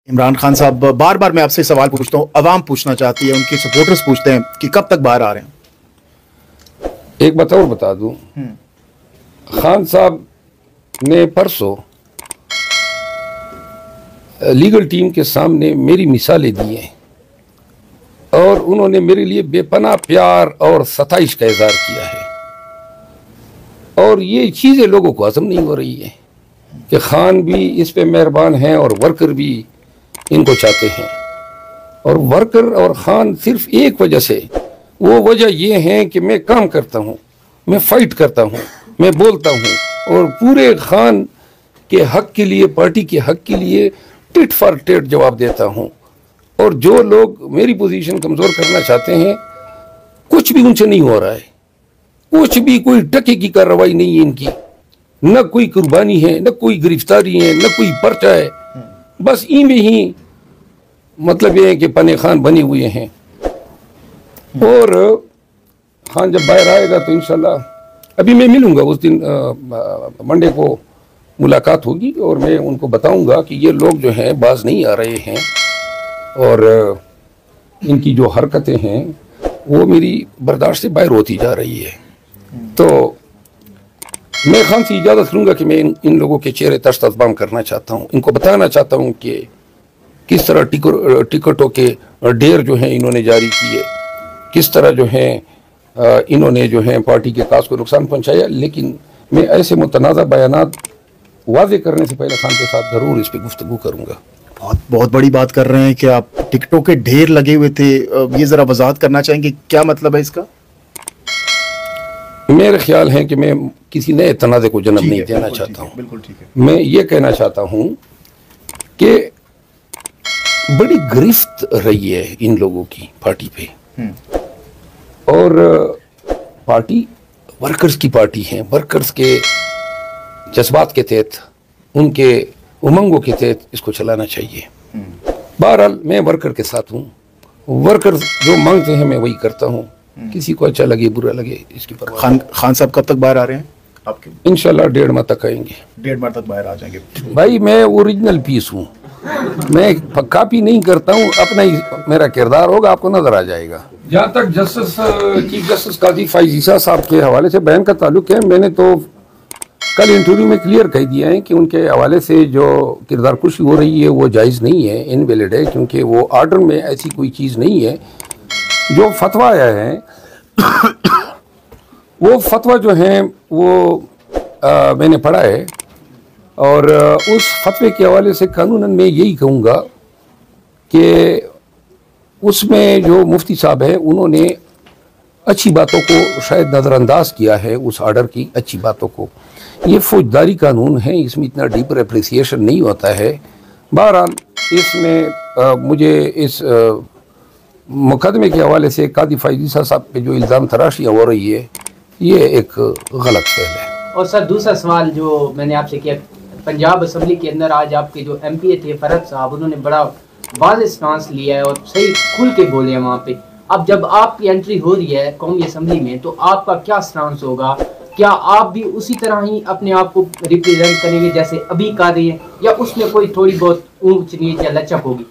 इमरान खान साहब, बार बार मैं आपसे सवाल पूछता हूँ, अवाम पूछना चाहती है, उनके सपोर्टर्स पूछते हैं कि कब तक बाहर आ रहे हैं। एक बात और बता दूं, खान साहब ने परसों लीगल टीम के सामने मेरी मिसालें दी हैं और उन्होंने मेरे लिए बेपनाह प्यार और सताइश का इजहार किया है, और ये चीज़ें लोगों को हज़म नहीं हो रही है कि खान भी इस पे मेहरबान हैं और वर्कर भी इनको चाहते हैं। और वर्कर और खान सिर्फ एक वजह से, वो वजह ये है कि मैं काम करता हूँ, मैं फाइट करता हूँ, मैं बोलता हूँ और पूरे खान के हक के लिए, पार्टी के हक के लिए टिट फॉर टेट जवाब देता हूँ। और जो लोग मेरी पोजीशन कमज़ोर करना चाहते हैं, कुछ भी उनसे नहीं हो रहा है, कुछ भी, कोई टके की कार्रवाई नहीं है इनकी, न कोई कुर्बानी है, न कोई गिरफ्तारी है, न कोई पर्चा है, बस ई में ही मतलब ये है कि पने खान बने हुए हैं। और खान जब बाहर आएगा तो इंशाल्लाह, अभी मैं मिलूंगा उस दिन, मंडे को मुलाकात होगी और मैं उनको बताऊंगा कि ये लोग जो हैं बाज नहीं आ रहे हैं और इनकी जो हरकतें हैं वो मेरी बर्दाश्त से बाहर होती जा रही है। तो मैं खान से इजाज़त लूँगा कि मैं इन लोगों के चेहरे तश्तज़बाम करना चाहता हूँ, इनको बताना चाहता हूँ कि किस तरह टिकटों के ढेर जो हैं इन्होंने जारी किए, किस तरह जो हैं इन्होंने जो हैं पार्टी के काज को नुकसान पहुँचाया। लेकिन मैं ऐसे मुतनाज़ा बयानात वाज़े करने से पहले खान के साथ ज़रूर इस पर गुफ्तगू करूँगा। बहुत बड़ी बात कर रहे हैं कि आप टिकटों के ढेर लगे हुए थे, ये ज़रा वजाहत करना चाहेंगे, क्या मतलब है इसका? मेरा ख्याल है कि मैं किसी नए तनाज़े को जन्म नहीं देना चाहता हूँ। बिल्कुल ठीक है। मैं ये कहना चाहता हूँ कि बड़ी गिरफ्त रही है इन लोगों की पार्टी पे, और पार्टी वर्कर्स की पार्टी है, वर्कर्स के जज्बात के तहत, उनके उमंगों के तहत इसको चलाना चाहिए। बहरहाल मैं वर्कर के साथ हूँ, वर्कर जो मांगते हैं मैं वही करता हूँ, किसी को अच्छा लगे बुरा लगे इसकी परवाह। खान साहब कब तक बाहर आ रहे हैं आपके? इंशाल्लाह 1.5 माह तक आएंगे। 1.5 माह तक बाहर आ जाएंगे। भाई मैं ओरिजिनल पीस हूँ, मैं कॉपी नहीं करता हूँ, अपना ही मेरा किरदार होगा, आपको नजर आ जाएगा। जहाँ तक चीफ जस्टिस काजी फाइज ईसा साहब के हवाले से बयान का ताल्लुक है, मैंने तो कल इंटरव्यू में क्लियर कह दिया है कि उनके हवाले से जो किरदार कुशी हो रही है वो जायज़ नहीं है, इनवैलिड है, क्योंकि वो आर्डर में ऐसी कोई चीज़ नहीं है। जो फतवा आया है वो फतवा जो है वो मैंने पढ़ा है, और उस फतवे के हवाले से कानूनन मैं यही कहूँगा कि उसमें जो मुफ्ती साहब हैं उन्होंने अच्छी बातों को शायद नज़रअंदाज किया है, उस आर्डर की अच्छी बातों को। ये फौजदारी कानून है, इसमें इतना डीपर एप्रिसिएशन नहीं होता है। बहरहाल इसमें मुझे इस मुकदमे के हवाले से कादी फाइज ईसा साहब पे जो इल्ज़ाम तराशियाँ हो रही है, ये एक गलत फैल है। और सर दूसरा सवाल जो मैंने आपसे किया, पंजाब असम्बली के अंदर आज आपके जो एमपीए थे फरहत साहब, उन्होंने बड़ा वाज़ेह स्टांस लिया है और सही खुल के बोले हैं वहाँ पे। अब जब आपकी एंट्री हो रही है कौमी असम्बली में तो आपका क्या स्टांस होगा? क्या आप भी उसी तरह ही अपने आप को रिप्रेजेंट करेंगे जैसे अभी कर रही है, या उसमें कोई थोड़ी बहुत ऊंच नीच या लचक होगी?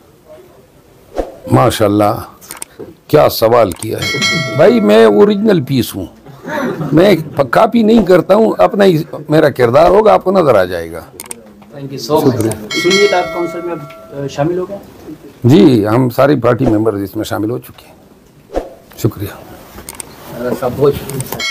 माशाल्लाह, क्या सवाल किया है भाई। मैं ओरिजिनल पीस हूँ, मैं कॉपी नहीं करता हूँ, अपना ही मेरा किरदार होगा, आपको नजर आ जाएगा। Thank you so much. सुनिए, आप काउंसिल में शामिल हो गए? जी, हम सारी पार्टी मेंबर इसमें शामिल हो चुके हैं। शुक्रिया। बहुत शुक्रिया।